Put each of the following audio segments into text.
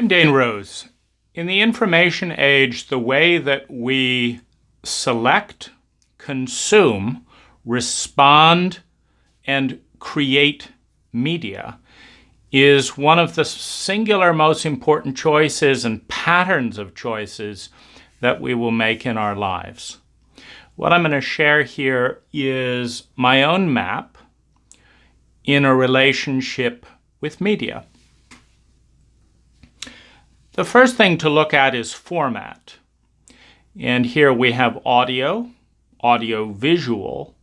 I'm Dane Rose. In the information age, the way that we select, consume, respond, and create media is one of the singular most important choices and patterns of choices that we will make in our lives. What I'm going to share here is my own map in a relationship with media. The first thing to look at is format. And here we have audio, audio-visual,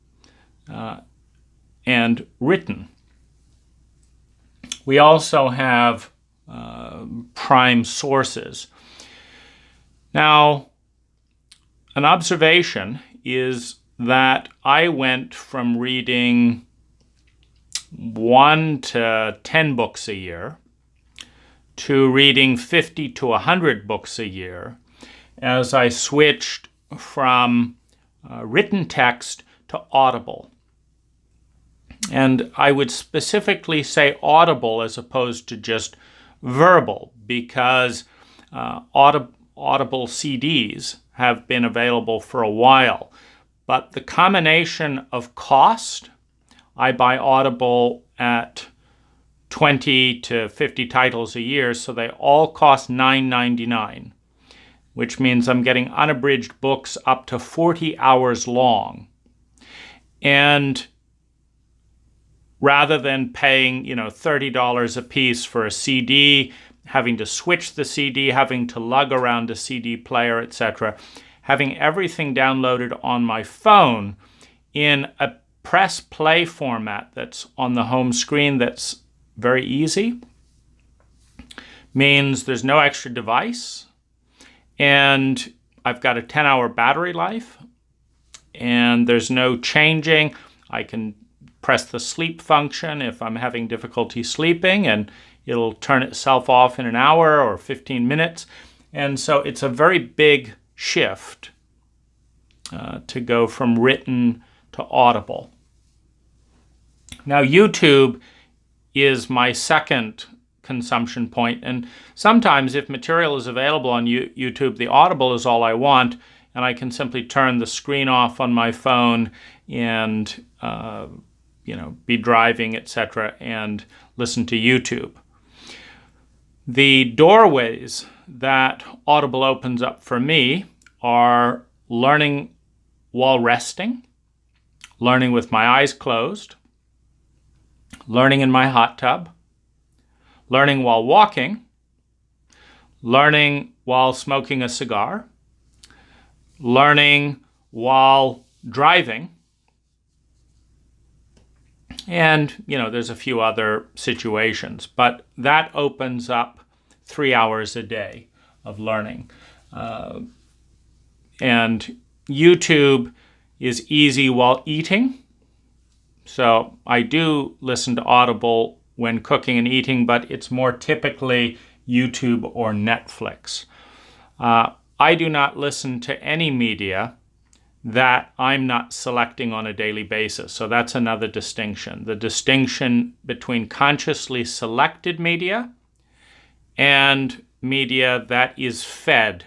and written. We also have prime sources. Now, an observation is that I went from reading 1 to 10 books a year to reading 50 to 100 books a year as I switched from written text to Audible. And I would specifically say Audible as opposed to just verbal because Audible CDs have been available for a while. But the combination of cost, I buy Audible at 20 to 50 titles a year, so they all cost $9.99, which means I'm getting unabridged books up to 40 hours long. And rather than paying, $30 a piece for a CD, having to switch the CD, having to lug around a CD player, etc., having everything downloaded on my phone in a press play format that's on the home screen that's very easy, means there's no extra device, and I've got a 10-hour battery life, and there's no changing. I can press the sleep function if I'm having difficulty sleeping, and it'll turn itself off in an hour or 15 minutes. And so it's a very big shift to go from written to Audible. Now, YouTube is my second consumption point, and sometimes if material is available on YouTube, the Audible is all I want, and I can simply turn the screen off on my phone and be driving, etc., and listen to YouTube. The doorways that Audible opens up for me are learning while resting, learning with my eyes closed, learning in my hot tub, learning while walking, learning while smoking a cigar, learning while driving, and, there's a few other situations, but that opens up 3 hours a day of learning. And YouTube is easy while eating. So I do listen to Audible when cooking and eating, but it's more typically YouTube or Netflix. I do not listen to any media that I'm not selecting on a daily basis. So that's another distinction. The distinction between consciously selected media and media that is fed.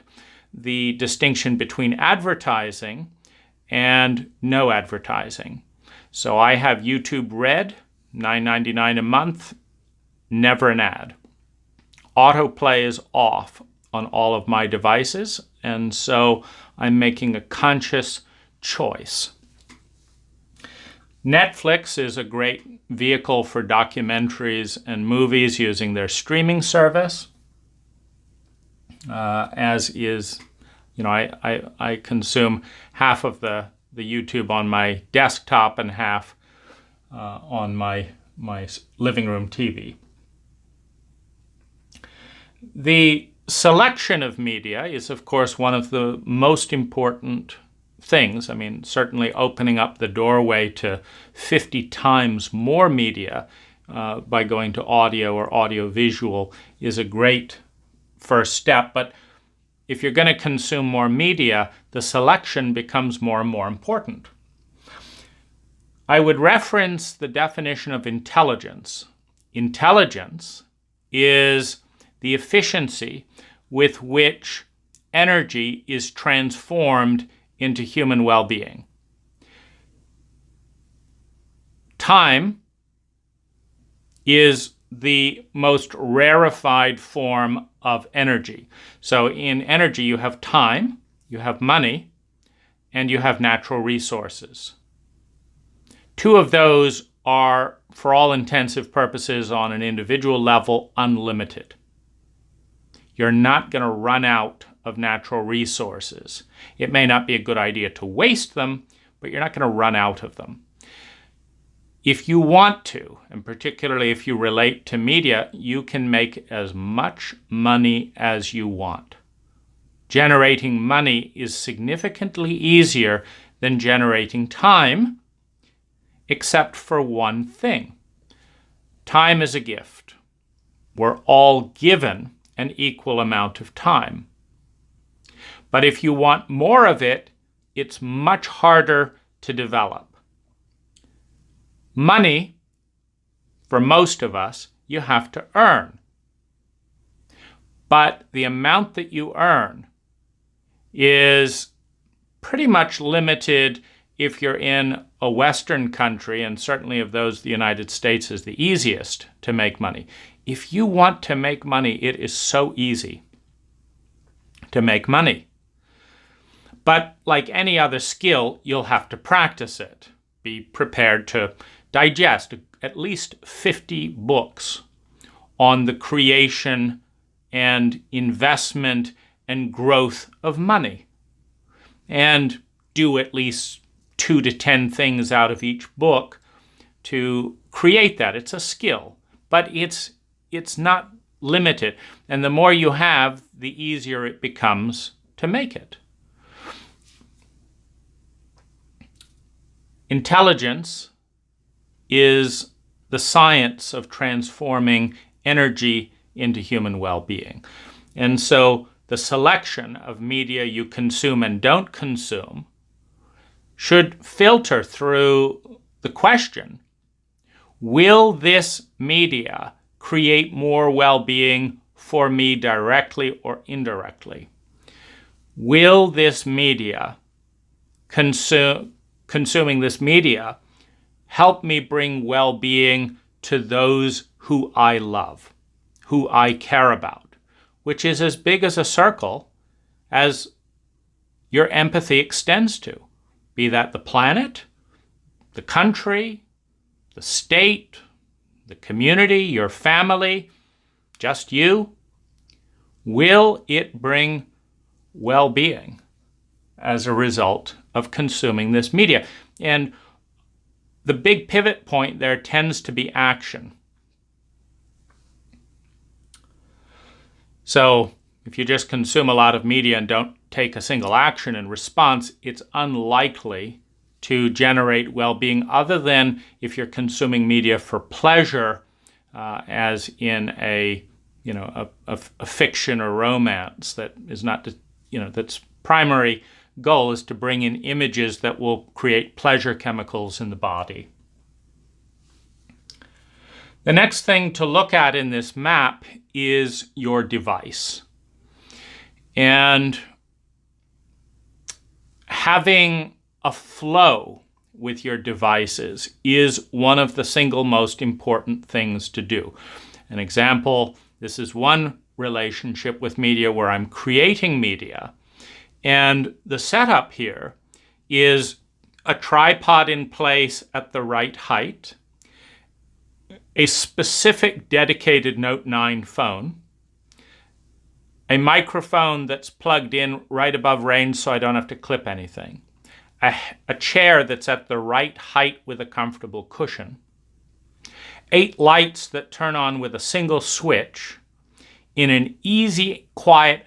The distinction between advertising and no advertising. So I have YouTube Red, $9.99 a month, never an ad. Autoplay is off on all of my devices, and so I'm making a conscious choice. Netflix is a great vehicle for documentaries and movies using their streaming service, as is, I consume half of the YouTube on my desktop and half on my living room TV. The selection of media is, of course, one of the most important things. Certainly opening up the doorway to 50 times more media by going to audio or audio-visual is a great first step. But if you're going to consume more media, the selection becomes more and more important. I would reference the definition of intelligence. Intelligence is the efficiency with which energy is transformed into human well-being. Time is the most rarefied form of energy. So in energy, you have time, you have money, and you have natural resources. Two of those are, for all intensive purposes, on an individual level, unlimited. You're not going to run out of natural resources. It may not be a good idea to waste them, but you're not going to run out of them. If you want to, and particularly if you relate to media, you can make as much money as you want. Generating money is significantly easier than generating time, except for one thing. Time is a gift. We're all given an equal amount of time. But if you want more of it, it's much harder to develop. Money, for most of us, you have to earn. But the amount that you earn is pretty much limited if you're in a Western country, and certainly of those, the United States is the easiest to make money. If you want to make money, it is so easy to make money. But like any other skill, you'll have to practice it. Be prepared to digest at least 50 books on the creation and investment and growth of money. And do at least 2 to 10 things out of each book to create that. It's a skill, but it's not limited. And the more you have, the easier it becomes to make it. Intelligence is the science of transforming energy into human well-being. And so the selection of media you consume and don't consume should filter through the question, will this media create more well-being for me directly or indirectly? Will this media, consuming this media, help me bring well-being to those who I love, who I care about, which is as big as a circle as your empathy extends to, be that the planet, the country, the state, the community, your family, just you. Will it bring well-being as a result of consuming this media? And the big pivot point there tends to be action. So if you just consume a lot of media and don't take a single action in response, it's unlikely to generate well-being, other than if you're consuming media for pleasure, as in a fiction or romance that is not, that's primary goal is to bring in images that will create pleasure chemicals in the body. The next thing to look at in this map is your device. And having a flow with your devices is one of the single most important things to do. An example, this is one relationship with media where I'm creating media. And the setup here is a tripod in place at the right height, a specific dedicated Note 9 phone, a microphone that's plugged in right above range so I don't have to clip anything, a chair that's at the right height with a comfortable cushion, 8 lights that turn on with a single switch in an easy, quiet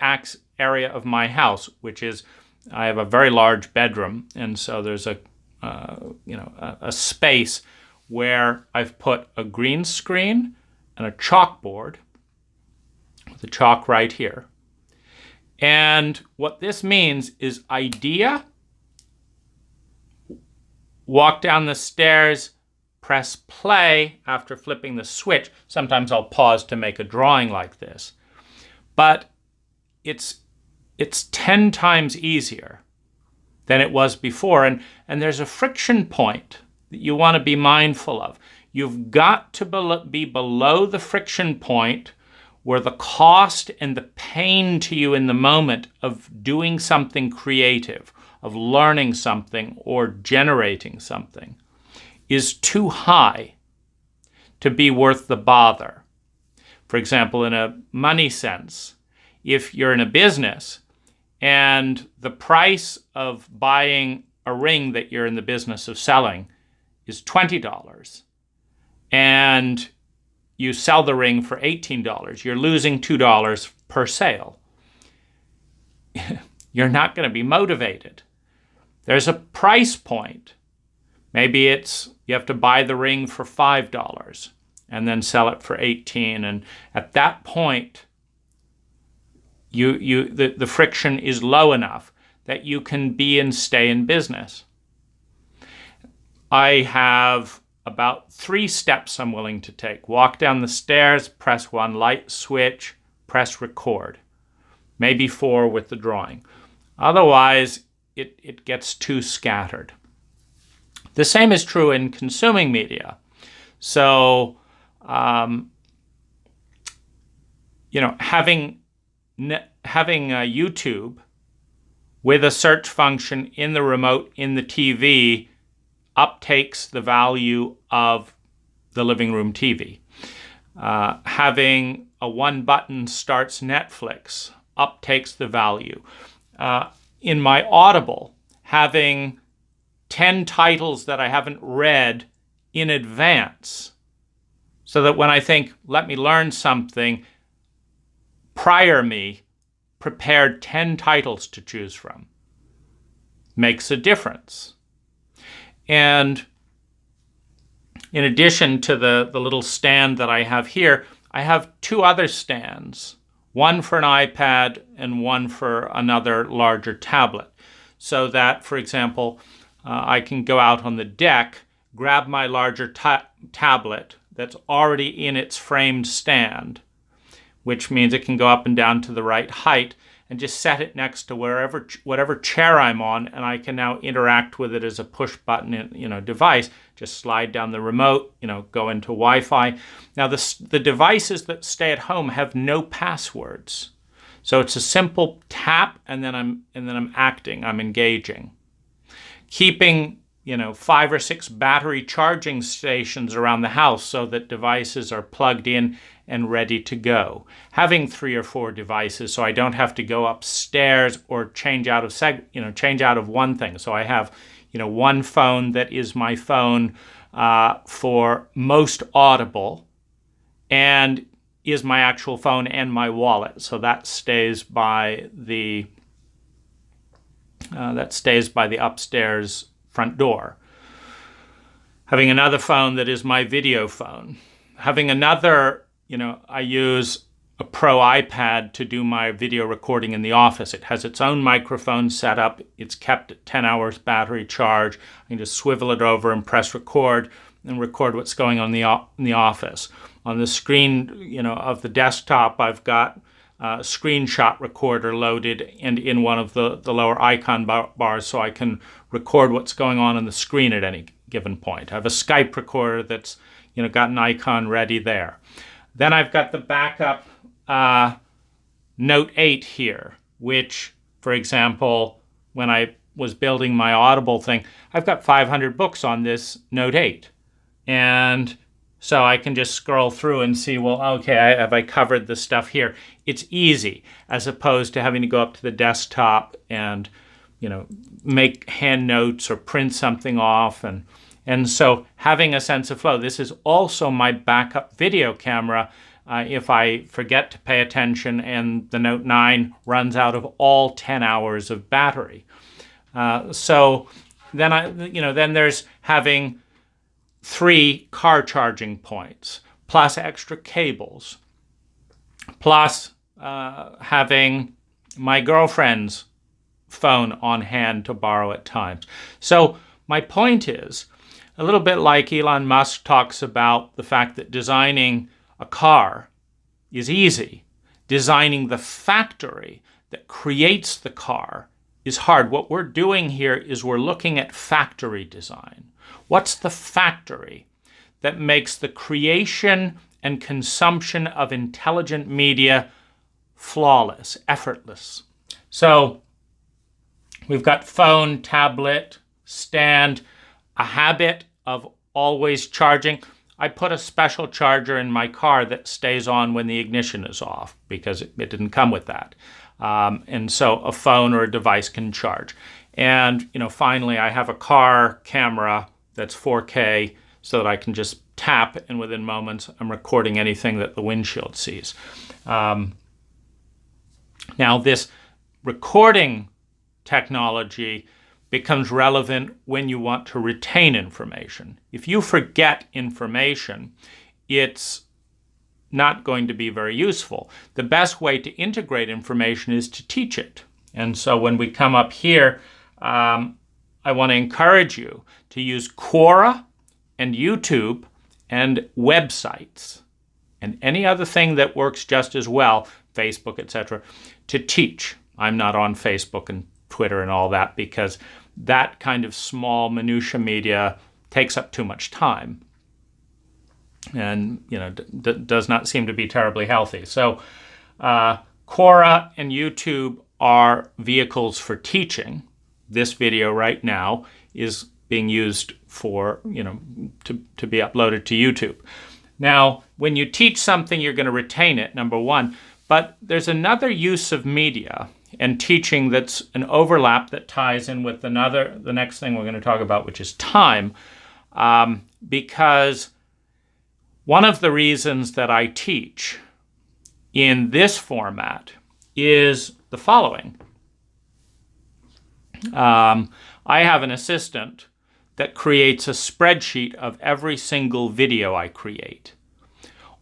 area of my house, which is, I have a very large bedroom, and so there's a space where I've put a green screen and a chalkboard with a chalk right here. And what this means is idea, walk down the stairs, press play after flipping the switch. Sometimes I'll pause to make a drawing like this. but it's 10 times easier than it was before. And there's a friction point that you want to be mindful of. You've got to be below the friction point where the cost and the pain to you in the moment of doing something creative, of learning something or generating something, is too high to be worth the bother. For example, in a money sense, if you're in a business and the price of buying a ring that you're in the business of selling is $20, and you sell the ring for $18, you're losing $2 per sale. You're not going to be motivated. There's a price point. Maybe it's you have to buy the ring for $5 and then sell it for $18. And at that point, the friction is low enough that you can be and stay in business. I have about 3 steps I'm willing to take. Walk down the stairs, press one light switch, press record. Maybe 4 with the drawing. Otherwise, it gets too scattered. The same is true in consuming media. So, having YouTube with a search function in the remote in the TV uptakes the value of the living room TV. Having a one button starts Netflix uptakes the value. In my Audible, having 10 titles that I haven't read in advance, so that when I think, let me learn something, prior me prepared 10 titles to choose from, makes a difference. And in addition to the little stand that I have here, I have 2 other stands, one for an iPad and one for another larger tablet, so that, for example, I can go out on the deck, grab my larger tablet that's already in its framed stand, which means it can go up and down to the right height, and just set it next to whatever chair I'm on, and I can now interact with it as a push button, device. Just slide down the remote, go into Wi-Fi. Now the devices that stay at home have no passwords, so it's a simple tap, and then I'm acting, I'm engaging. Keeping 5 or 6 battery charging stations around the house so that devices are plugged in and ready to go. Having 3 or 4 devices so I don't have to go upstairs or change out of one thing. So I have one phone that is my phone for most Audible and is my actual phone and my wallet. So that stays by the upstairs front door. Having another phone that is my video phone. Having another, I use a Pro iPad to do my video recording in the office. It has its own microphone set up. It's kept at 10 hours battery charge. I can just swivel it over and press record and record what's going on in the office. On the screen, of the desktop, I've got a screenshot recorder loaded and in one of the lower icon bars, so I can record what's going on the screen at any given point. I have a Skype recorder that's got an icon ready there. Then I've got the backup Note 8 here, which, for example, when I was building my Audible thing, I've got 500 books on this Note 8. And so I can just scroll through and see, well, okay, have I covered the stuff here? It's easy, as opposed to having to go up to the desktop and, make hand notes or print something off. And so having a sense of flow. This is also my backup video camera if I forget to pay attention and the Note 9 runs out of all 10 hours of battery. So then there's having 3 car charging points, plus extra cables, plus having my girlfriend's phone on hand to borrow at times. So my point is, a little bit like Elon Musk talks about the fact that designing a car is easy. Designing the factory that creates the car is hard. What we're doing here is we're looking at factory design. What's the factory that makes the creation and consumption of intelligent media flawless, effortless? So we've got phone, tablet, stand, a habit of always charging. I put a special charger in my car that stays on when the ignition is off because it didn't come with that. And so a phone or a device can charge. And, finally, I have a car camera that's 4K so that I can just tap, and within moments, I'm recording anything that the windshield sees. Now, this recording technology becomes relevant when you want to retain information. If you forget information, it's not going to be very useful. The best way to integrate information is to teach it. And so when we come up here, I want to encourage you to use Quora and YouTube and websites and any other thing that works just as well, Facebook, etc., to teach. I'm not on Facebook and Twitter and all that because that kind of small minutia media takes up too much time and does not seem to be terribly healthy. So Quora and YouTube are vehicles for teaching. This video right now is being used for, to be uploaded to YouTube. Now, when you teach something, you're going to retain it, number one. But there's another use of media and teaching that's an overlap that ties in with the next thing we're going to talk about, which is time. Because one of the reasons that I teach in this format is the following. I have an assistant that creates a spreadsheet of every single video I create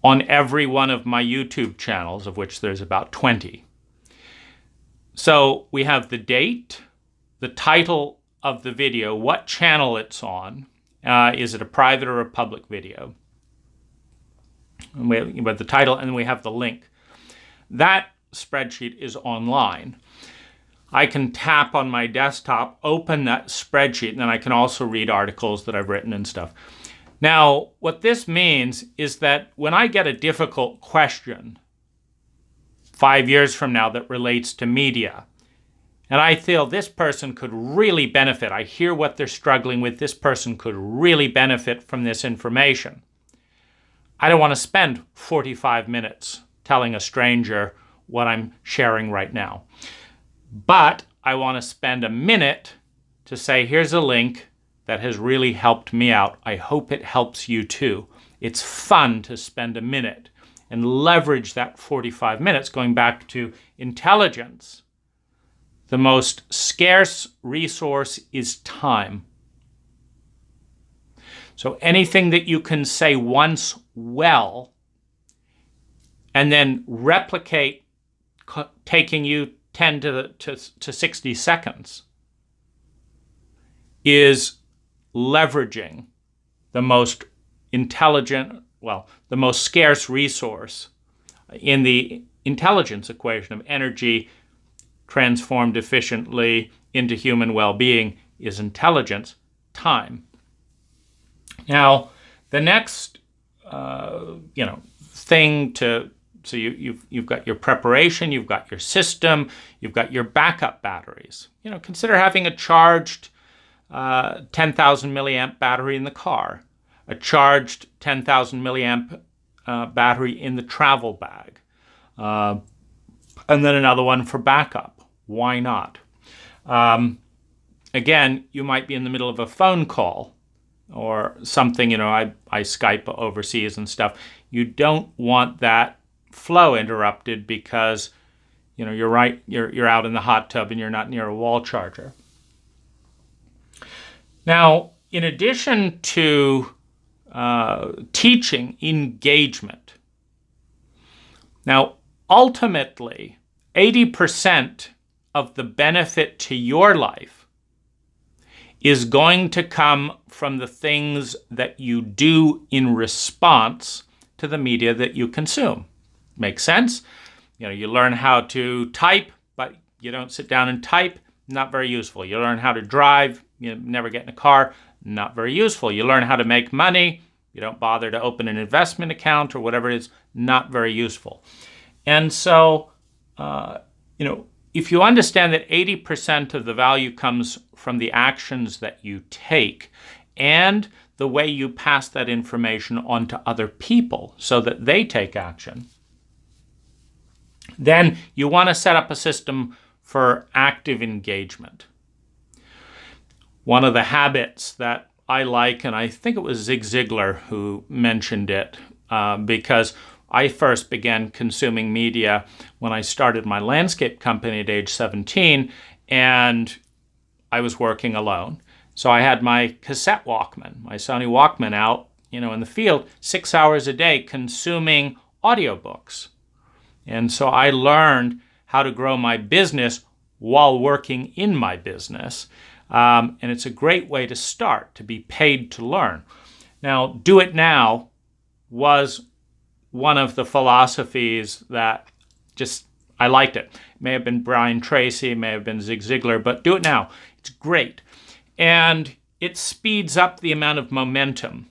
on every one of my YouTube channels, of which there's about 20. So we have the date, the title of the video, what channel it's on, is it a private or a public video? And we have the title, and we have the link. That spreadsheet is online. I can tap on my desktop, open that spreadsheet, and then I can also read articles that I've written and stuff. Now, what this means is that when I get a difficult question 5 years from now that relates to media, and I feel this person could really benefit, I hear what they're struggling with, this person could really benefit from this information. I don't want to spend 45 minutes telling a stranger what I'm sharing right now. But I want to spend a minute to say, here's a link that has really helped me out. I hope it helps you too. It's fun to spend a minute and leverage that 45 minutes, going back to intelligence. The most scarce resource is time. So anything that you can say once well and then replicate taking you 10 to 60 seconds is leveraging the most intelligent, the most scarce resource in the intelligence equation of energy transformed efficiently into human well-being is intelligence, time. Now, the next, thing to, so you've got your preparation, you've got your system, you've got your backup batteries. Consider having a charged 10,000 milliamp battery in the car, a charged 10,000 milliamp battery in the travel bag, and then another one for backup. Why not? Again, you might be in the middle of a phone call or something, I Skype overseas and stuff. You don't want that flow interrupted because, you're out in the hot tub and you're not near a wall charger. Now, in addition to teaching engagement, now, ultimately, 80% of the benefit to your life is going to come from the things that you do in response to the media that you consume. Makes sense? You learn how to type, but you don't sit down and type, not very useful. You learn how to drive, you never get in a car, not very useful. You learn how to make money, you don't bother to open an investment account or whatever it is, not very useful. And so, if you understand that 80% of the value comes from the actions that you take and the way you pass that information on to other people so that they take action, then you want to set up a system for active engagement. One of the habits that I like, and I think it was Zig Ziglar who mentioned it, because I first began consuming media when I started my landscape company at age 17, and I was working alone. So I had my cassette Walkman, my Sony Walkman out, in the field 6 hours a day consuming audiobooks. And so I learned how to grow my business while working in my business. And it's a great way to start, to be paid to learn. Now, Do It Now was one of the philosophies that I liked it. It may have been Brian Tracy, it may have been Zig Ziglar, but Do It Now. It's great. And it speeds up the amount of momentum.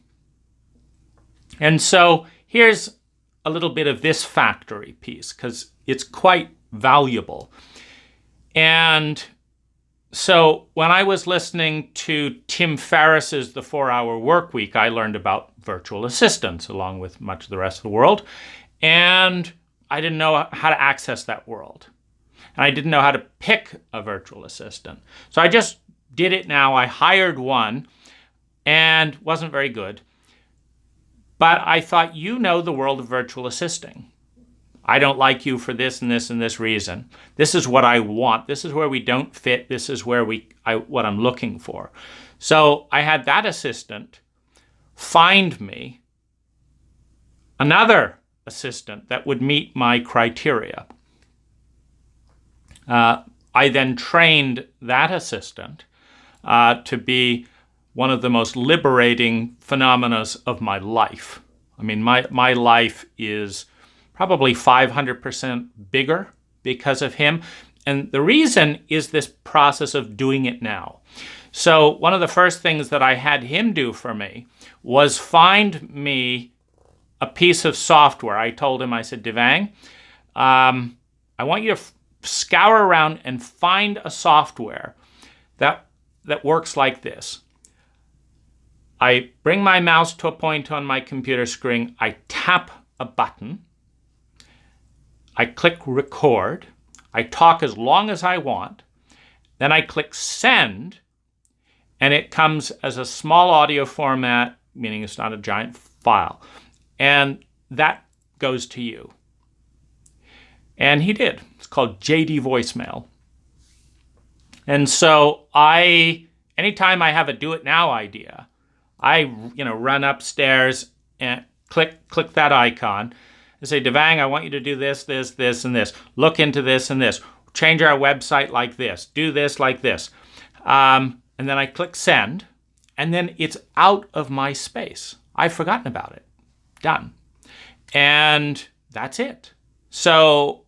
And so here's a little bit of this factory piece, because it's quite valuable. And so when I was listening to Tim Ferriss's The 4-Hour Workweek, I learned about virtual assistants along with much of the rest of the world. And I didn't know how to access that world. And I didn't know how to pick a virtual assistant. So I just did it now. I hired one and wasn't very good. But I thought, the world of virtual assisting. I don't like you for this and this and this reason. This is what I want. This is where we don't fit. This is where what I'm looking for. So I had that assistant find me another assistant that would meet my criteria. I then trained that assistant to be one of the most liberating phenomena of my life. I mean, my life is probably 500% bigger because of him. And the reason is this process of doing it now. So one of the first things that I had him do for me was find me a piece of software. I told him, I said, Devang, I want you to scour around and find a software that works like this. I bring my mouse to a point on my computer screen. I tap a button. I click record. I talk as long as I want. Then I click send, and it comes as a small audio format, meaning it's not a giant file. And that goes to you. And he did. It's called JD Voicemail. And so anytime I have a do it now idea, I run upstairs and click that icon and say, Devang, I want you to do this, this, this, and this. Look into this and this. Change our website like this. Do this like this. And then I click send, and then it's out of my space. I've forgotten about it. Done. And that's it. So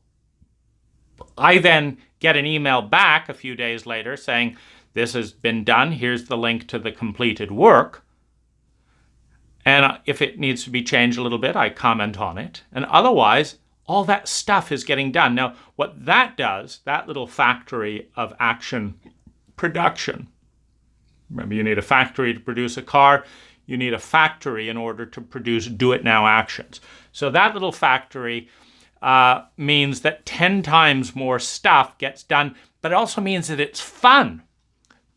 I then get an email back a few days later saying, this has been done. Here's the link to the completed work. And if it needs to be changed a little bit, I comment on it. And otherwise, all that stuff is getting done. Now, what that does, that little factory of action production, remember, you need a factory to produce a car. You need a factory in order to produce do-it-now actions. So that little factory means that 10 times more stuff gets done, but it also means that it's fun,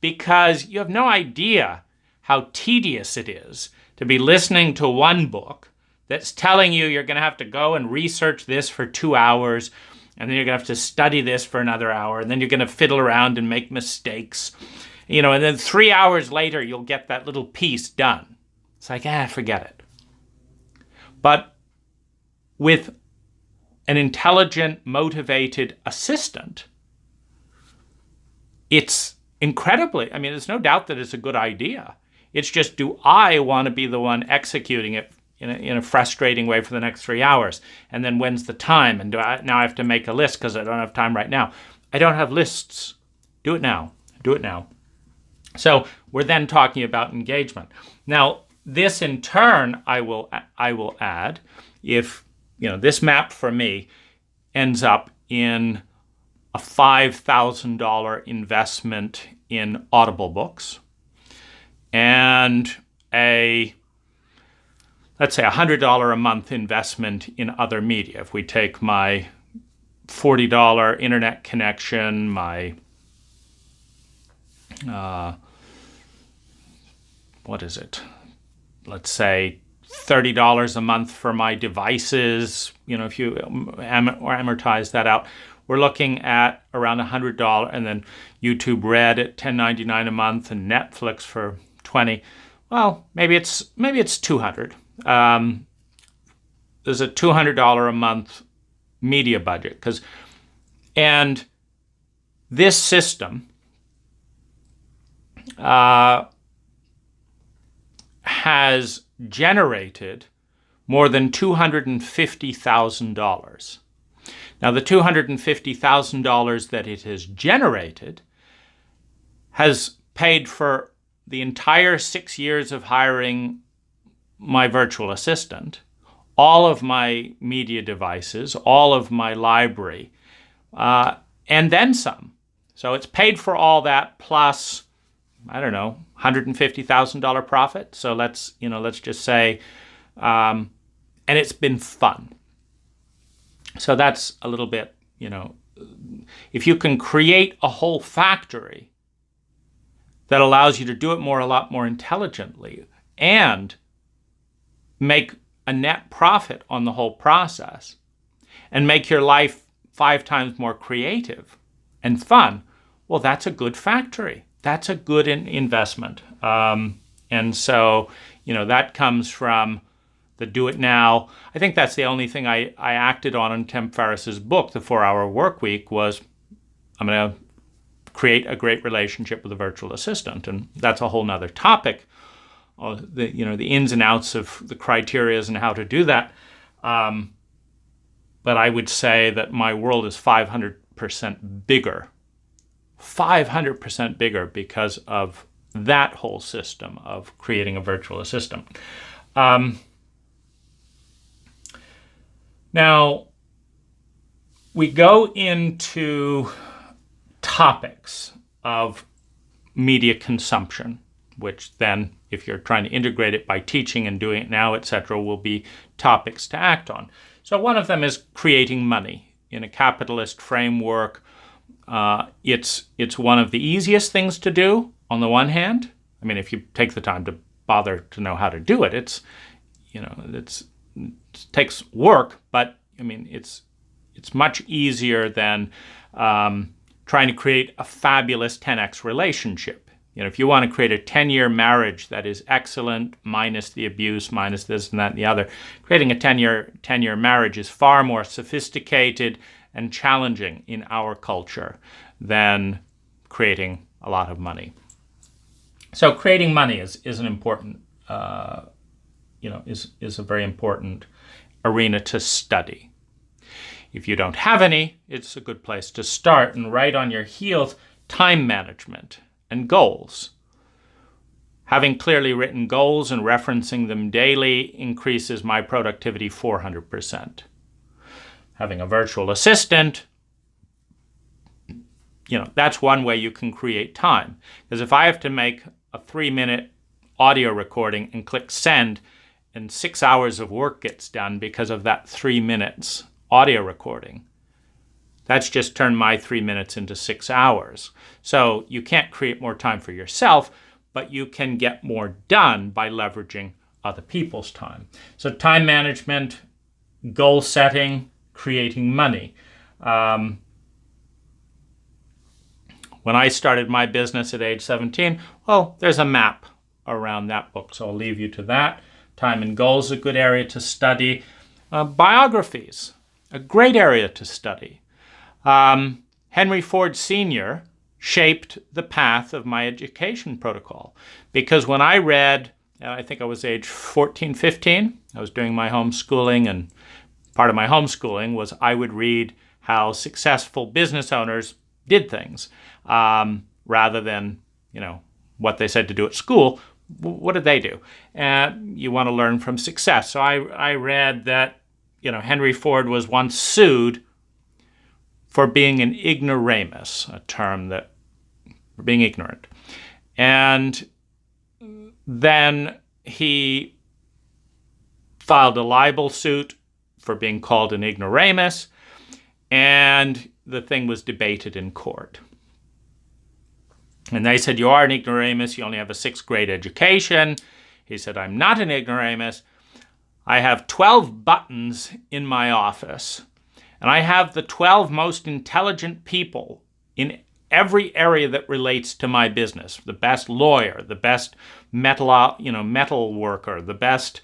because you have no idea how tedious it is to be listening to one book that's telling you you're going to have to go and research this for 2 hours, and then you're going to have to study this for another hour, and then you're going to fiddle around and make mistakes, and then 3 hours later, you'll get that little piece done. It's like, forget it. But with an intelligent, motivated assistant, it's incredibly, there's no doubt that it's a good idea. It's just, do I want to be the one executing it, in a frustrating way for the next 3 hours. And then when's the time? And now I have to make a list because I don't have time right now. I don't have lists. Do it now. Do it now. So we're then talking about engagement. Now, this in turn, I will add, if this map for me ends up in a $5,000 investment in Audible books and let's say $100 a month investment in other media. If we take my $40 internet connection, my what is it? Let's say $30 a month for my devices. If you amortize that out, we're looking at around $100, and then YouTube Red at $10.99 a month, and Netflix for $20. Well, maybe it's $200. There's a $200 a month media budget, and this system has generated more than $250,000. Now, the $250,000 that it has generated has paid for the entire 6 years of hiring my virtual assistant, all of my media devices, all of my library, and then some. So it's paid for all that plus, I don't know, $150,000 profit. So let's just say, and it's been fun. So that's a little bit, if you can create a whole factory that allows you to do it a lot more intelligently and make a net profit on the whole process and make your life 5 times more creative and fun, well, that's a good factory. That's a good investment. And so, that comes from the Do It Now. I think that's the only thing I acted on Tim Ferriss's book, The 4-Hour Workweek, was I'm going to create a great relationship with a virtual assistant. And that's a whole nother topic, the ins and outs of the criterias and how to do that. But I would say that my world is 500% bigger. 500% bigger because of that whole system of creating a virtual assistant. Now, we go into topics of media consumption, which then, if you're trying to integrate it by teaching and doing it now, etc., will be topics to act on. So one of them is creating money. In a capitalist framework, it's one of the easiest things to do on the one hand. I mean, if you take the time to bother to know how to do it, it takes work, but I mean, it's much easier than trying to create a fabulous 10x relationship. If you want to create a 10-year marriage that is excellent, minus the abuse, minus this and that and the other, creating a 10-year marriage is far more sophisticated and challenging in our culture than creating a lot of money. So creating money is an important, is a very important arena to study. If you don't have any, it's a good place to start. And right on your heels, time management and goals. Having clearly written goals and referencing them daily increases my productivity 400%. Having a virtual assistant, that's one way you can create time. Because if I have to make a 3-minute audio recording and click send, and 6 hours of work gets done because of that 3 minutes audio recording, that's just turned my 3 minutes into 6 hours. So you can't create more time for yourself, but you can get more done by leveraging other people's time. So time management, goal setting, creating money. When I started my business at age 17, well, there's a map around that book, so I'll leave you to that. Time and goals is a good area to study. Biographies, a great area to study. Henry Ford Sr. shaped the path of my education protocol, because when I read and I think I was age 14, 15. I was doing my homeschooling, and part of my homeschooling was I would read how successful business owners did things rather than, what they said to do at school. What did they do? You want to learn from success. So I read that, Henry Ford was once sued for being an ignoramus, a term that, for being ignorant. And then he filed a libel suit for being called an ignoramus, and the thing was debated in court. And they said, you are an ignoramus, you only have a 6th grade education. He said, I'm not an ignoramus. I have 12 buttons in my office, and I have the 12 most intelligent people in every area that relates to my business. The best lawyer, the best metal worker, the best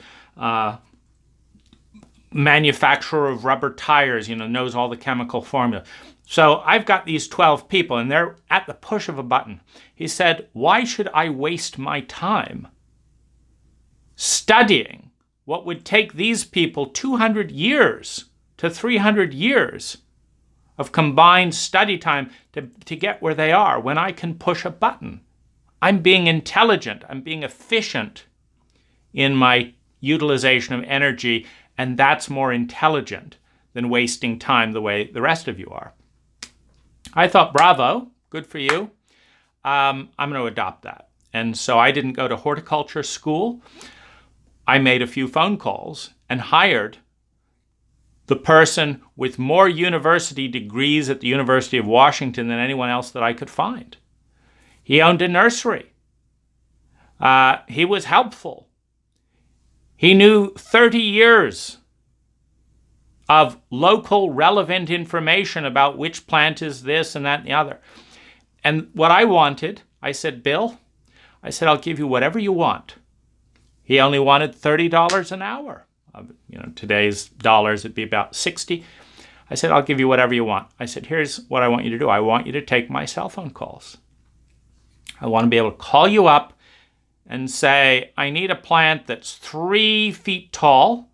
manufacturer of rubber tires, knows all the chemical formula. So I've got these 12 people, and they're at the push of a button. He said, why should I waste my time studying what would take these people 200 years to 300 years of combined study time to get where they are when I can push a button? I'm being intelligent. I'm being efficient in my utilization of energy, and that's more intelligent than wasting time the way the rest of you are. I thought, bravo, good for you. I'm going to adopt that. And so I didn't go to horticulture school. I made a few phone calls and hired the person with more university degrees at the University of Washington than anyone else that I could find. He owned a nursery. He was helpful. He knew 30 years of local relevant information about which plant is this and that and the other. And what I wanted, I said, Bill, I'll give you whatever you want. He only wanted $30 an hour. Today's dollars, it'd be about 60. I said, I'll give you whatever you want. I said, here's what I want you to do. I want you to take my cell phone calls. I want to be able to call you up and say, I need a plant that's 3 feet tall,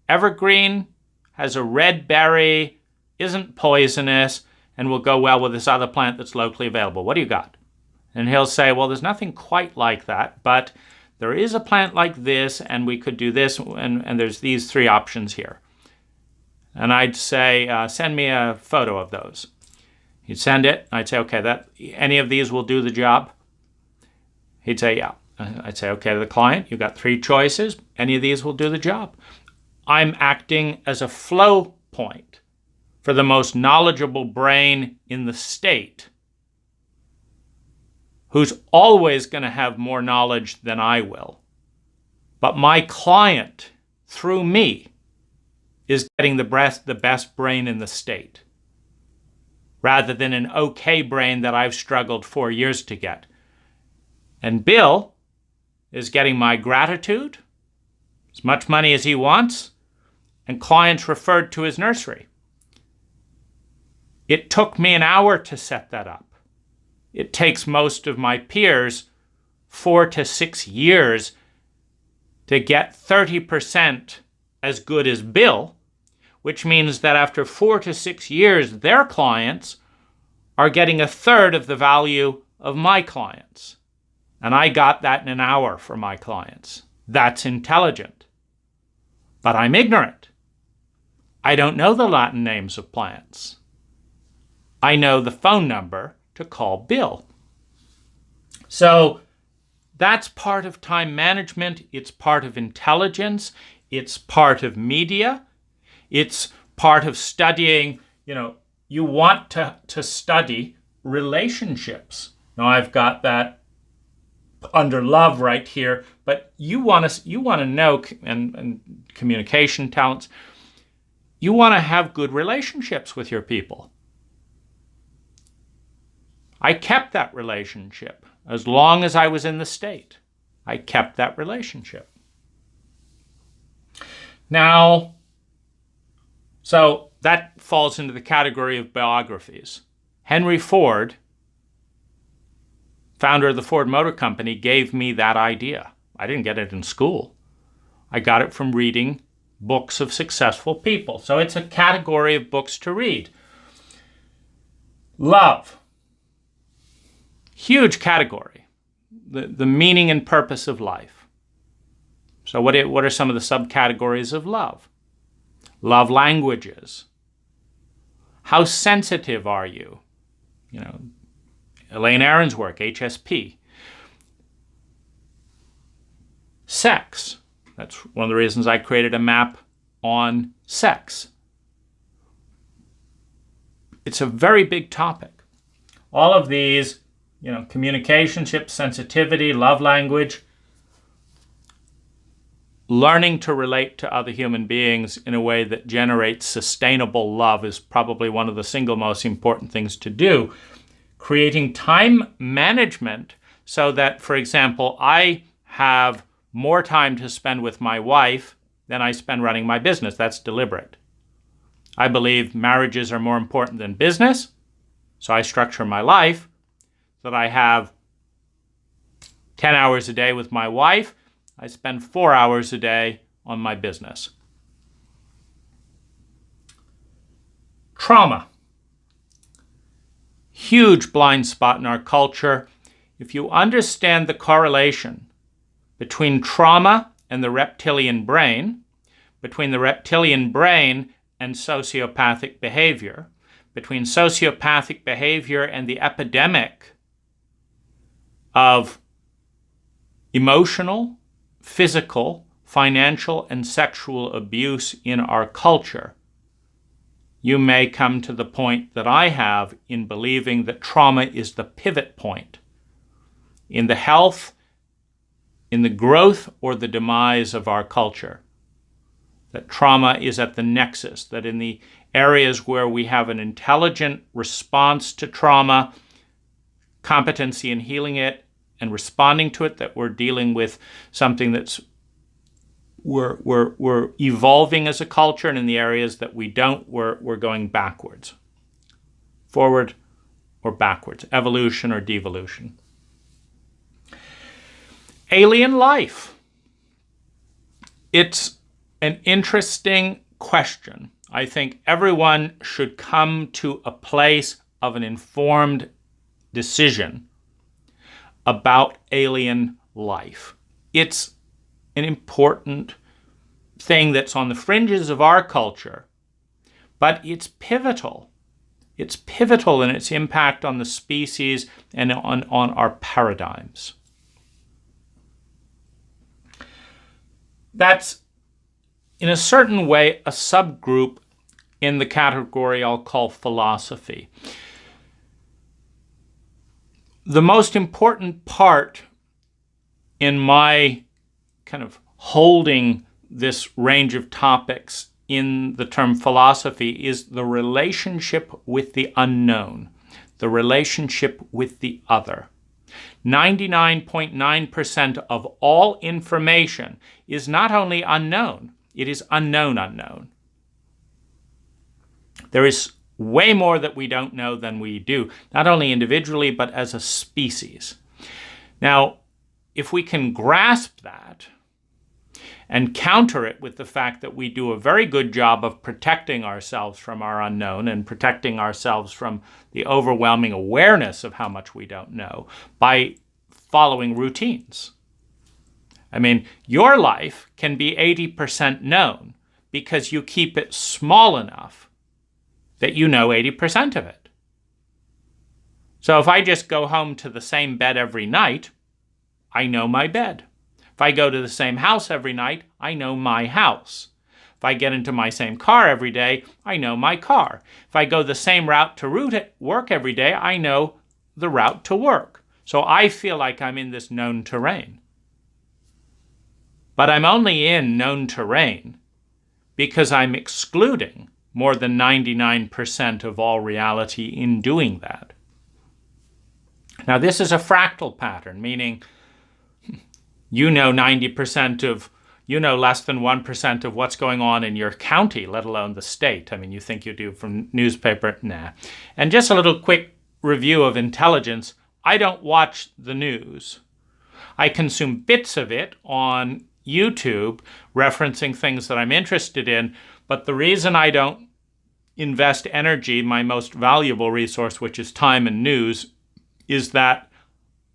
evergreen, has a red berry, isn't poisonous, and will go well with this other plant that's locally available. What do you got? And he'll say, well, there's nothing quite like that, but there is a plant like this, and we could do this, and there's these 3 options here. And I'd say, send me a photo of those. He'd send it. I'd say, okay, any of these will do the job? He'd say, yeah. I'd say, okay, the client, you got 3 choices. Any of these will do the job. I'm acting as a flow point for the most knowledgeable brain in the state, who's always going to have more knowledge than I will. But my client, through me, is getting the best brain in the state, rather than an okay brain that I've struggled 4 years to get. And Bill is getting my gratitude, as much money as he wants, and clients referred to his nursery. It took me an hour to set that up. It takes most of my peers 4 to 6 years to get 30% as good as Bill, which means that after 4 to 6 years, their clients are getting 1/3 of the value of my clients. And I got that in an hour for my clients. That's intelligent. But I'm ignorant. I don't know the Latin names of plants. I know the phone number to call Bill. So that's part of time management. It's part of intelligence. It's part of media. It's part of studying, you want to study relationships. Now I've got that under love right here, but you want to know, and communication talents, you want to have good relationships with your people. I kept that relationship as long as I was in the state. I kept that relationship. Now, so that falls into the category of biographies. Henry Ford, founder of the Ford Motor Company, gave me that idea. I didn't get it in school. I got it from reading books of successful people. So it's a category of books to read. Love. Huge category. The meaning and purpose of life. So what are some of the subcategories of love? Love languages. How sensitive are you? Elaine Aron's work, HSP. Sex. That's one of the reasons I created a map on sex. It's a very big topic. All of these, communicationship, sensitivity, love language, learning to relate to other human beings in a way that generates sustainable love is probably one of the single most important things to do. Creating time management so that, for example, I have more time to spend with my wife than I spend running my business. That's deliberate. I believe marriages are more important than business, so I structure my life so that I have 10 hours a day with my wife. I spend 4 hours a day on my business. Trauma. Huge blind spot in our culture. If you understand the correlation between trauma and the reptilian brain, between the reptilian brain and sociopathic behavior, between sociopathic behavior and the epidemic of emotional, physical, financial, and sexual abuse in our culture, you may come to the point that I have in believing that trauma is the pivot point in the health, in the growth, or the demise of our culture. That trauma is at the nexus, that in the areas where we have an intelligent response to trauma, competency in healing it and responding to it, that we're dealing with something that's we're evolving as a culture, and in the areas that we don't, we're going backwards. Forward or backwards, evolution or devolution. Alien life. It's an interesting question. I think everyone should come to a place of an informed decision about alien life. It's an important thing that's on the fringes of our culture, but it's pivotal. It's pivotal in its impact on the species and on our paradigms. That's, in a certain way, a subgroup in the category I'll call philosophy. The most important part in my kind of holding this range of topics in the term philosophy is the relationship with the unknown, the relationship with the other. 99.9% of all information is not only unknown, it is unknown. There is way more that we don't know than we do, not only individually, but as a species. Now, if we can grasp that and counter it with the fact that we do a very good job of protecting ourselves from our unknown and protecting ourselves from the overwhelming awareness of how much we don't know by following routines. I mean, your life can be 80% known because you keep it small enough that you know 80% of it. So if I just go home to the same bed every night, I know my bed. If I go to the same house every night, I know my house. If I get into my same car every day, I know my car. If I go the same route to work every day, I know the route to work. So I feel like I'm in this known terrain. But I'm only in known terrain because I'm excluding more than 99% of all reality in doing that. Now, this is a fractal pattern, meaning you know less than 1% of what's going on in your county, let alone the state. I mean, you think you do from newspaper? Nah. And just a little quick review of intelligence. I don't watch the news. I consume bits of it on YouTube, referencing things that I'm interested in. But the reason I don't invest energy, my most valuable resource, which is time and news, is that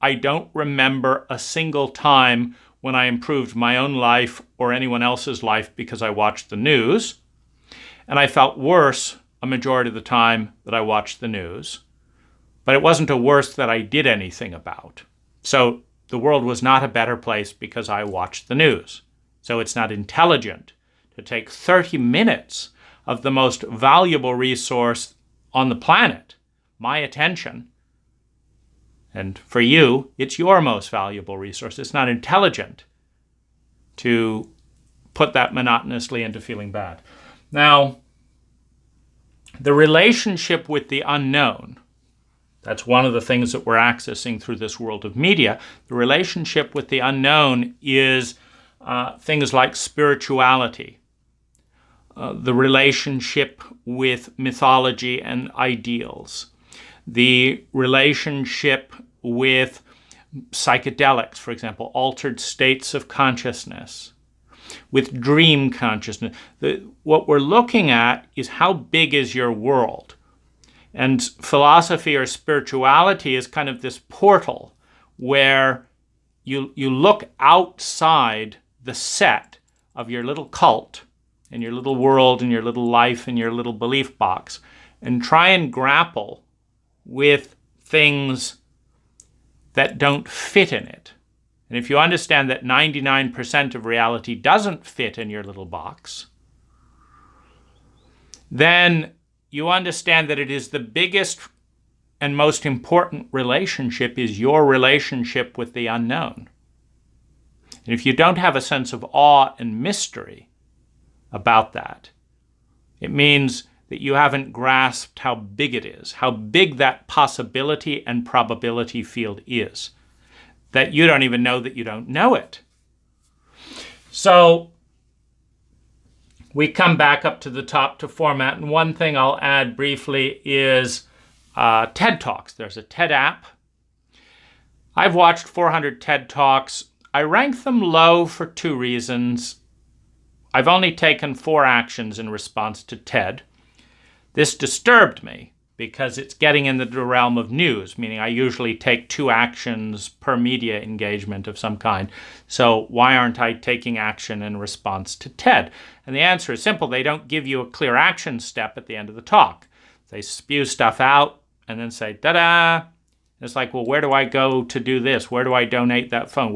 I don't remember a single time when I improved my own life or anyone else's life because I watched the news. And I felt worse a majority of the time that I watched the news. But it wasn't a worse that I did anything about. So the world was not a better place because I watched the news. So it's not intelligent to take 30 minutes of the most valuable resource on the planet, my attention. And for you, it's your most valuable resource. It's not intelligent to put that monotonously into feeling bad. Now, the relationship with the unknown, that's one of the things that we're accessing through this world of media. The relationship with the unknown is things like spirituality, the relationship with mythology and ideals, the relationship with psychedelics, for example, altered states of consciousness, with dream consciousness. What we're looking at is how big is your world. And philosophy or spirituality is kind of this portal where you look outside the set of your little cult and your little world and your little life and your little belief box and try and grapple with things that don't fit in it. And if you understand that 99% of reality doesn't fit in your little box, then you understand that it is the biggest and most important relationship is your relationship with the unknown. And if you don't have a sense of awe and mystery about that, it means that you haven't grasped how big it is, how big that possibility and probability field is, that you don't even know that you don't know it. So we come back up to the top to format, and one thing I'll add briefly is TED Talks. There's a TED app. I've watched 400 TED Talks. I rank them low for two reasons. I've only taken 4 actions in response to TED. This disturbed me because it's getting into the realm of news, meaning I usually take 2 actions per media engagement of some kind. So why aren't I taking action in response to TED? And the answer is simple. They don't give you a clear action step at the end of the talk. They spew stuff out and then say, ta-da! It's like, well, where do I go to do this? Where do I donate that phone?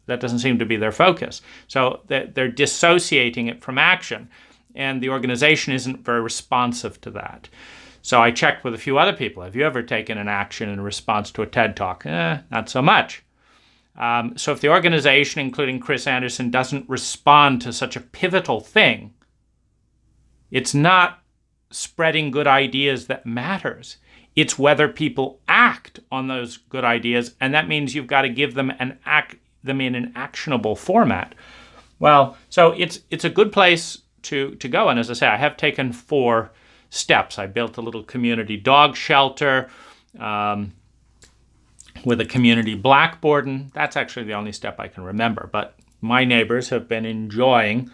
That doesn't seem to be their focus. So they're dissociating it from action. And the organization isn't very responsive to that. So I checked with a few other people. Have you ever taken an action in response to a TED Talk? Not so much. So if the organization, including Chris Anderson, doesn't respond to such a pivotal thing, it's not spreading good ideas that matters. It's whether people act on those good ideas, and that means you've got to give them in an actionable format. Well, so it's a good place to go. And as I say, I have taken 4 steps. I built a little community dog shelter with a community blackboard, and that's actually the only step I can remember. But my neighbors have been enjoying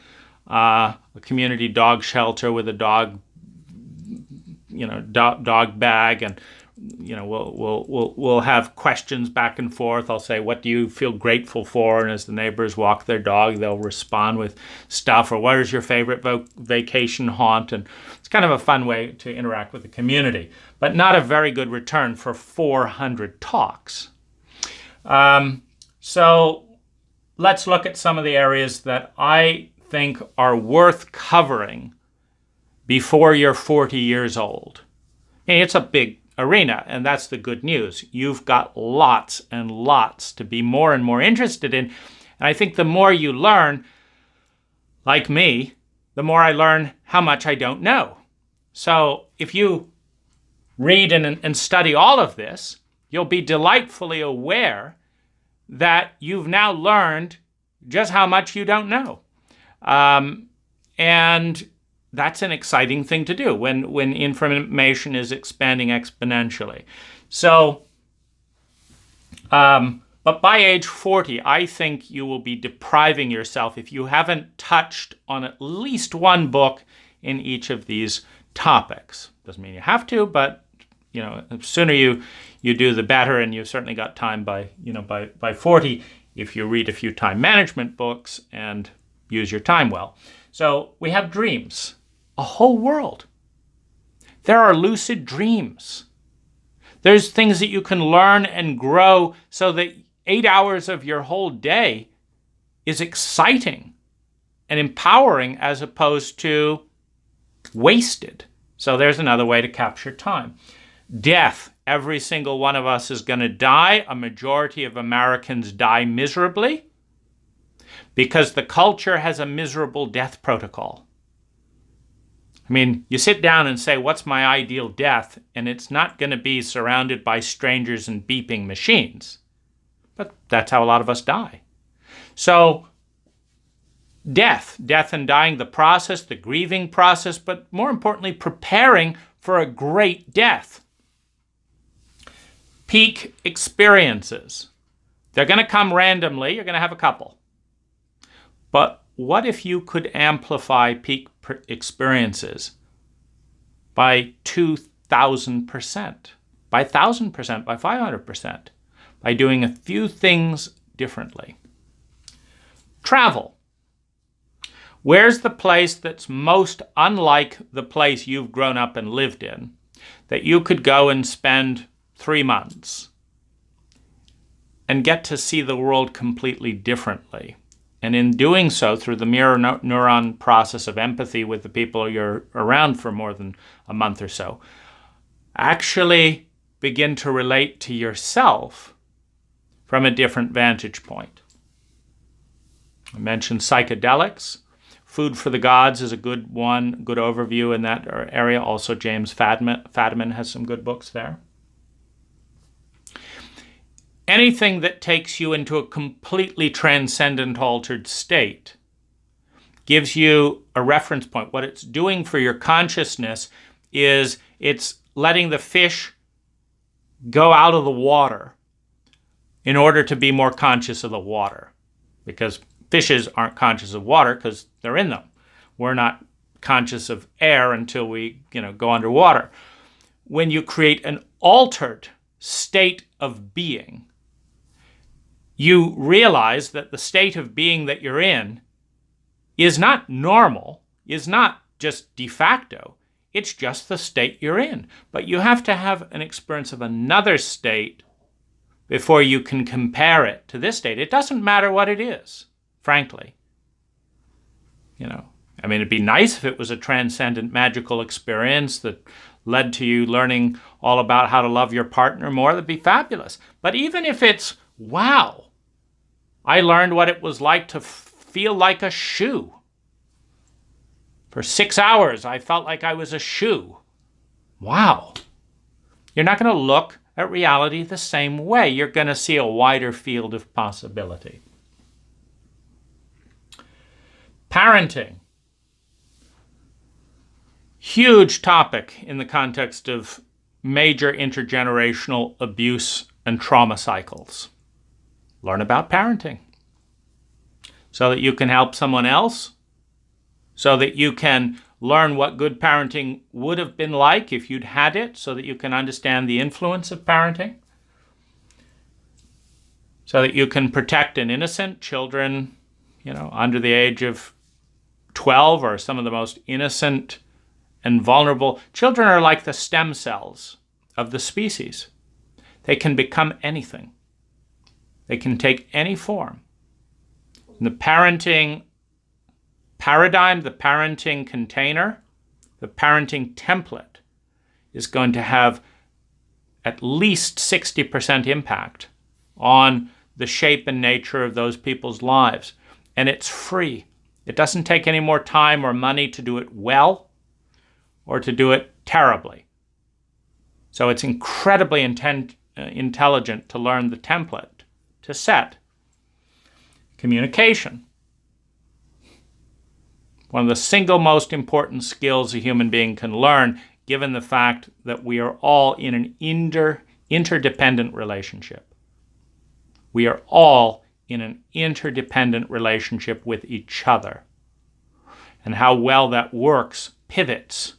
a community dog shelter with a dog bag, and we'll have questions back and forth. I'll say, what do you feel grateful for? And as the neighbors walk their dog, they'll respond with stuff, or what is your favorite vacation haunt? And it's kind of a fun way to interact with the community, but not a very good return for 400 talks. So let's look at some of the areas that I think are worth covering before you're 40 years old. And it's a big arena, and that's the good news. You've got lots and lots to be more and more interested in. And I think the more you learn, like me, the more I learn how much I don't know. So if you read and study all of this, you'll be delightfully aware that you've now learned just how much you don't know. And that's an exciting thing to do when information is expanding exponentially. So But by age 40, I think you will be depriving yourself if you haven't touched on at least one book in each of these topics. Doesn't mean you have to, but the sooner you do, the better. And you've certainly got time by 40 if you read a few time management books and use your time well. So we have dreams, a whole world. There are lucid dreams. There's things that you can learn and grow so that 8 hours of your whole day is exciting and empowering as opposed to wasted. So there's another way to capture time. Death. Every single one of us is going to die. A majority of Americans die miserably because the culture has a miserable death protocol. I mean, you sit down and say, what's my ideal death? And it's not going to be surrounded by strangers and beeping machines. But that's how a lot of us die. So death and dying, the process, the grieving process, but more importantly, preparing for a great death. Peak experiences. They're going to come randomly. You're going to have a couple. But what if you could amplify peak experiences by 2,000%, by 1,000%, by 500%, by doing a few things differently? Travel. Where's the place that's most unlike the place you've grown up and lived in that you could go and spend 3 months and get to see the world completely differently? And in doing so, through the mirror neuron process of empathy with the people you're around for more than a month or so, actually begin to relate to yourself from a different vantage point. I mentioned psychedelics. Food for the Gods is a good one, good overview in that area. Also, James Fadiman has some good books there. Anything that takes you into a completely transcendent, altered state gives you a reference point. What it's doing for your consciousness is it's letting the fish go out of the water in order to be more conscious of the water. Because fishes aren't conscious of water because they're in them. We're not conscious of air until we, go underwater. When you create an altered state of being, you realize that the state of being that you're in is not normal, is not just de facto. It's just the state you're in. But you have to have an experience of another state before you can compare it to this state. It doesn't matter what it is, frankly. It'd be nice if it was a transcendent, magical experience that led to you learning all about how to love your partner more. That'd be fabulous. But even if it's, wow, I learned what it was like to feel like a shoe. For 6 hours, I felt like I was a shoe. Wow. You're not going to look at reality the same way. You're going to see a wider field of possibility. Parenting. Huge topic in the context of major intergenerational abuse and trauma cycles. Learn about parenting so that you can help someone else, so that you can learn what good parenting would have been like if you'd had it, so that you can understand the influence of parenting, so that you can protect an innocent children, under the age of 12 are some of the most innocent and vulnerable. Children are like the stem cells of the species. They can become anything. They can take any form. In the parenting paradigm, the parenting container, the parenting template is going to have at least 60% impact on the shape and nature of those people's lives. And it's free. It doesn't take any more time or money to do it well or to do it terribly. So it's incredibly intelligent to learn the template to set. Communication. One of the single most important skills a human being can learn, given the fact that we are all in an interdependent relationship. We are all in an interdependent relationship with each other. And how well that works pivots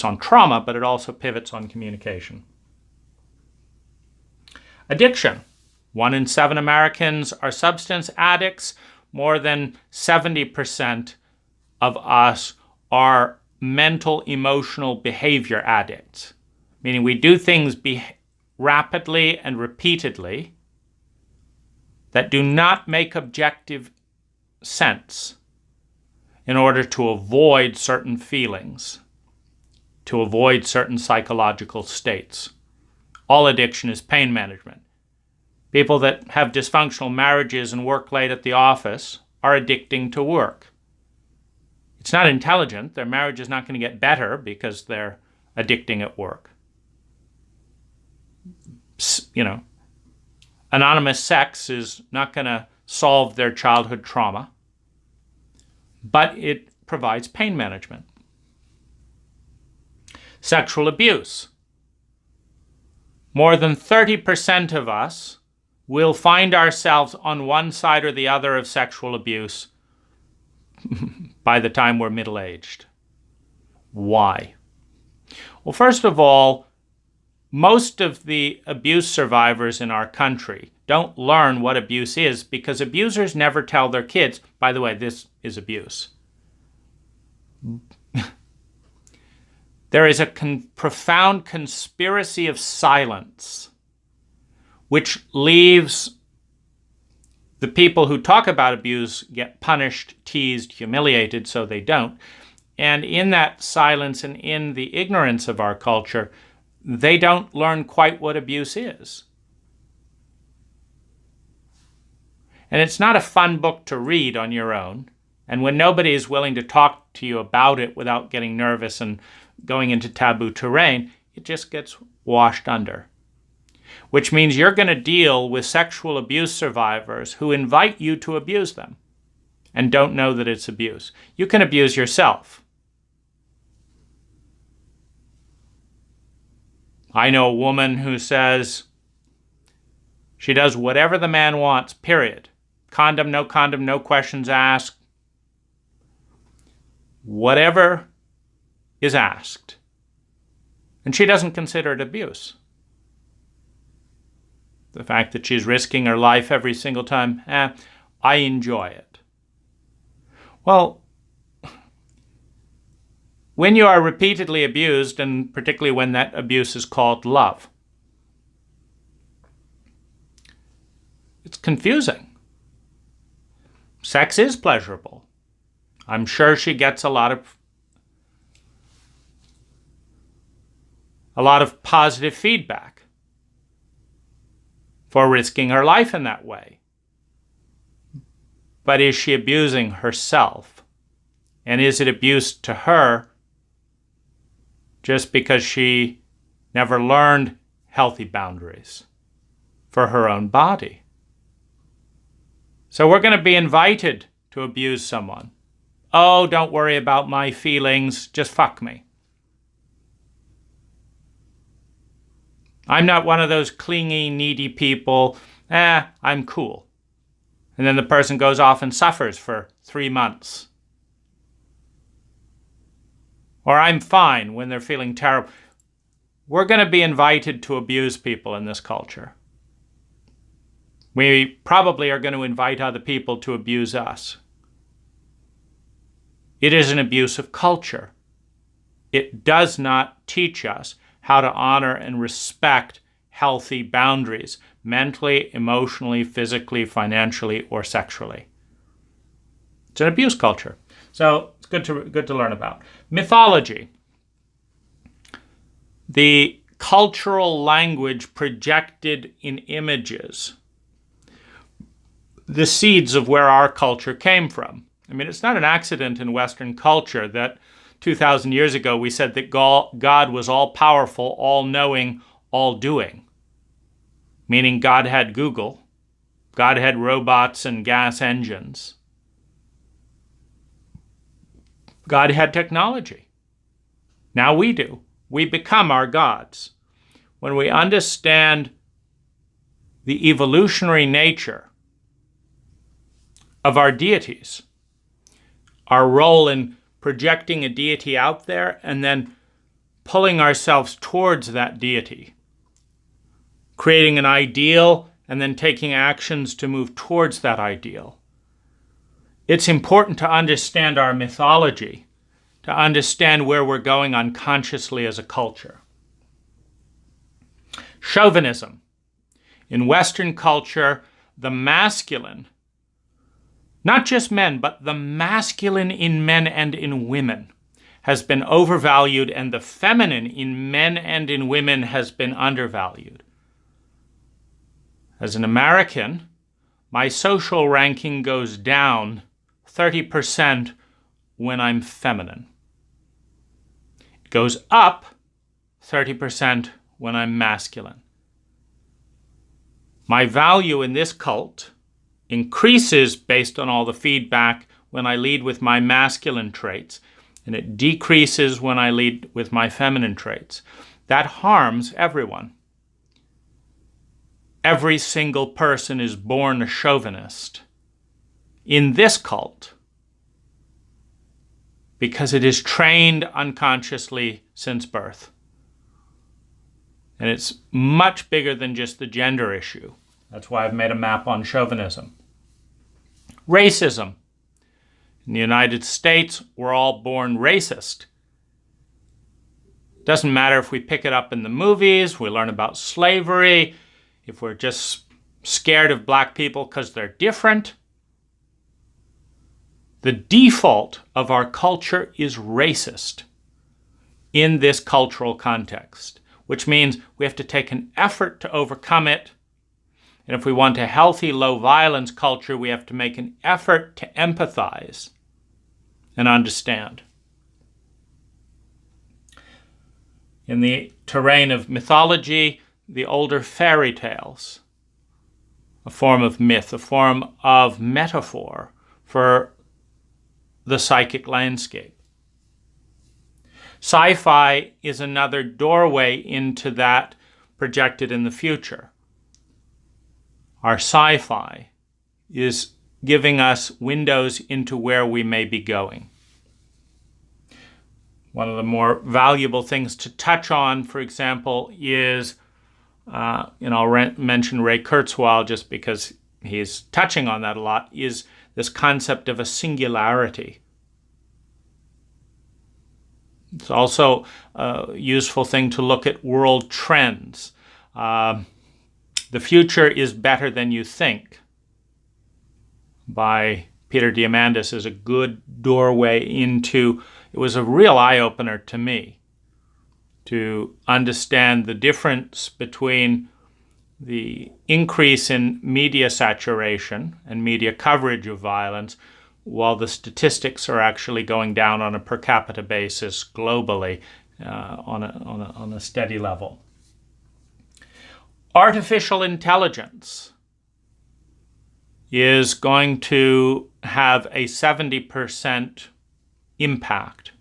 on trauma, but it also pivots on communication. Addiction. 1 in 7 Americans are substance addicts. More than 70% of us are mental, emotional behavior addicts, meaning we do things rapidly and repeatedly that do not make objective sense in order to avoid certain feelings, to avoid certain psychological states. All addiction is pain management. People that have dysfunctional marriages and work late at the office are addicting to work. It's not intelligent. Their marriage is not going to get better because they're addicting at work. Anonymous sex is not going to solve their childhood trauma, but it provides pain management. Sexual abuse. More than 30% of us will find ourselves on one side or the other of sexual abuse by the time we're middle-aged. Why? Well, first of all, most of the abuse survivors in our country don't learn what abuse is because abusers never tell their kids, by the way, this is abuse. There is a profound conspiracy of silence, which leaves the people who talk about abuse get punished, teased, humiliated, so they don't. And in that silence and in the ignorance of our culture, they don't learn quite what abuse is. And it's not a fun book to read on your own. And when nobody is willing to talk to you about it without getting nervous and going into taboo terrain, it just gets washed under. Which means you're going to deal with sexual abuse survivors who invite you to abuse them and don't know that it's abuse. You can abuse yourself. I know a woman who says she does whatever the man wants, period. Condom, no questions asked. Whatever is asked. And she doesn't consider it abuse. The fact that she's risking her life every single time, I enjoy it. Well, when you are repeatedly abused, and particularly when that abuse is called love, it's confusing. Sex is pleasurable. I'm sure she gets a lot of positive feedback for risking her life in that way. But is she abusing herself? And is it abuse to her just because she never learned healthy boundaries for her own body? So we're going to be invited to abuse someone. Oh, don't worry about my feelings, just fuck me. I'm not one of those clingy, needy people. I'm cool. And then the person goes off and suffers for 3 months. Or I'm fine when they're feeling terrible. We're going to be invited to abuse people in this culture. We probably are going to invite other people to abuse us. It is an abusive culture. It does not teach us how to honor and respect healthy boundaries, mentally, emotionally, physically, financially, or sexually. It's an abuse culture. So it's good to learn about. Mythology. The cultural language projected in images. The seeds of where our culture came from. I mean, it's not an accident in Western culture that 2,000 years ago we said that God was all-powerful, all-knowing, all-doing. Meaning God had Google. God had robots and gas engines. God had technology. Now we do. We become our gods. When we understand the evolutionary nature of our deities, our role in projecting a deity out there and then pulling ourselves towards that deity, creating an ideal and then taking actions to move towards that ideal. It's important to understand our mythology, to understand where we're going unconsciously as a culture. Chauvinism. In Western culture, the masculine, not just men, but the masculine in men and in women, has been overvalued, and the feminine in men and in women has been undervalued. As an American, my social ranking goes down 30% when I'm feminine. It goes up 30% when I'm masculine. My value in this cult increases based on all the feedback when I lead with my masculine traits, and it decreases when I lead with my feminine traits. That harms everyone. Every single person is born a chauvinist in this cult because it is trained unconsciously since birth. And it's much bigger than just the gender issue. That's why I've made a map on chauvinism. Racism. In the United States, we're all born racist. Doesn't matter if we pick it up in the movies, we learn about slavery, if we're just scared of black people because they're different. The default of our culture is racist in this cultural context, which means we have to take an effort to overcome it. And if we want a healthy, low-violence culture, we have to make an effort to empathize and understand. In the terrain of mythology, the older fairy tales, a form of myth, a form of metaphor for the psychic landscape. Sci-fi is another doorway into that projected in the future. Our sci-fi is giving us windows into where we may be going. One of the more valuable things to touch on, for example, is, I'll mention Ray Kurzweil just because he's touching on that a lot, is this concept of a singularity. It's also a useful thing to look at world trends. The Future is Better Than You Think by Peter Diamandis is a good doorway into, it was a real eye-opener to me to understand the difference between the increase in media saturation and media coverage of violence while the statistics are actually going down on a per capita basis globally on a steady level. Artificial intelligence is going to have a 70% impact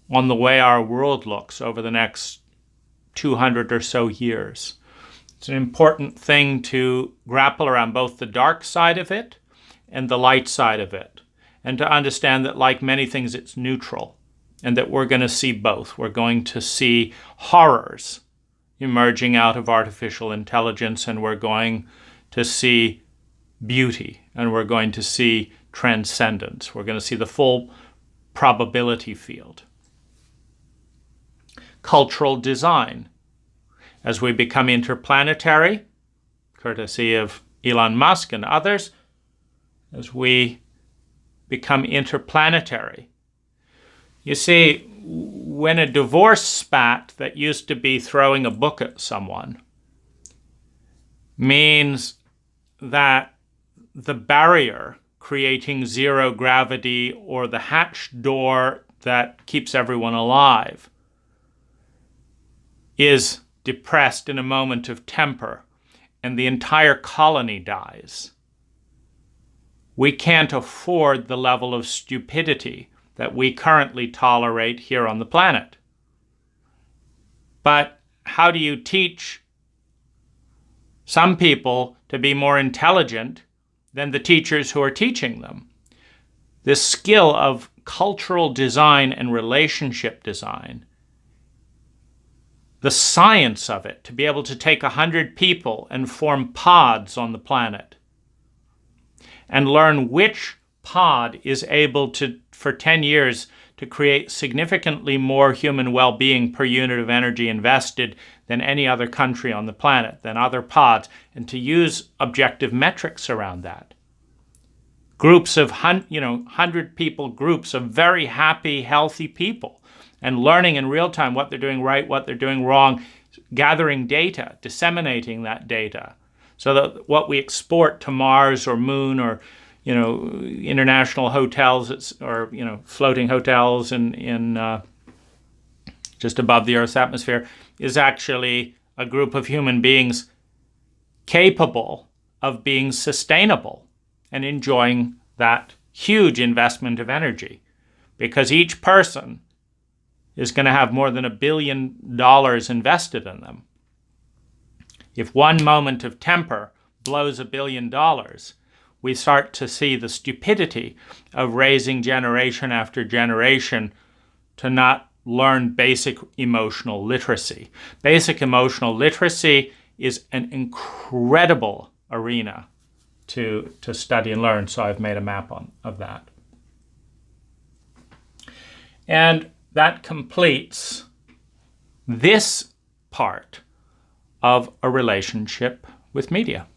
on the way our world looks over the next 200 or so years. It's an important thing to grapple around both the dark side of it and the light side of it, and to understand that, like many things, it's neutral, and that we're going to see both. We're going to see horrors emerging out of artificial intelligence, and we're going to see beauty, and we're going to see transcendence. We're going to see the full probability field. Cultural design. As we become interplanetary, courtesy of Elon Musk and others, as we become interplanetary. You see, when a divorce spat that used to be throwing a book at someone means that the barrier creating zero gravity or the hatch door that keeps everyone alive is depressed in a moment of temper and the entire colony dies. We can't afford the level of stupidity that we currently tolerate here on the planet. But how do you teach some people to be more intelligent than the teachers who are teaching them. This skill of cultural design and relationship design, the science of it, to be able to take 100 people and form pods on the planet and learn which pod is able to, for 10 years, to create significantly more human well-being per unit of energy invested than any other country on the planet, than other pods, and to use objective metrics around that. Groups of 100 people groups of very happy, healthy people, and learning in real time what they're doing right, what they're doing wrong, gathering data, disseminating that data, so that what we export to Mars or Moon or international hotels or floating hotels in just above the Earth's atmosphere is actually a group of human beings capable of being sustainable and enjoying that huge investment of energy, because each person is going to have more than $1 billion invested in them. If one moment of temper blows $1 billion, we start to see the stupidity of raising generation after generation to not learn basic emotional literacy. Basic emotional literacy is an incredible arena to study and learn, so I've made a map of that. And that completes this part of a relationship with media.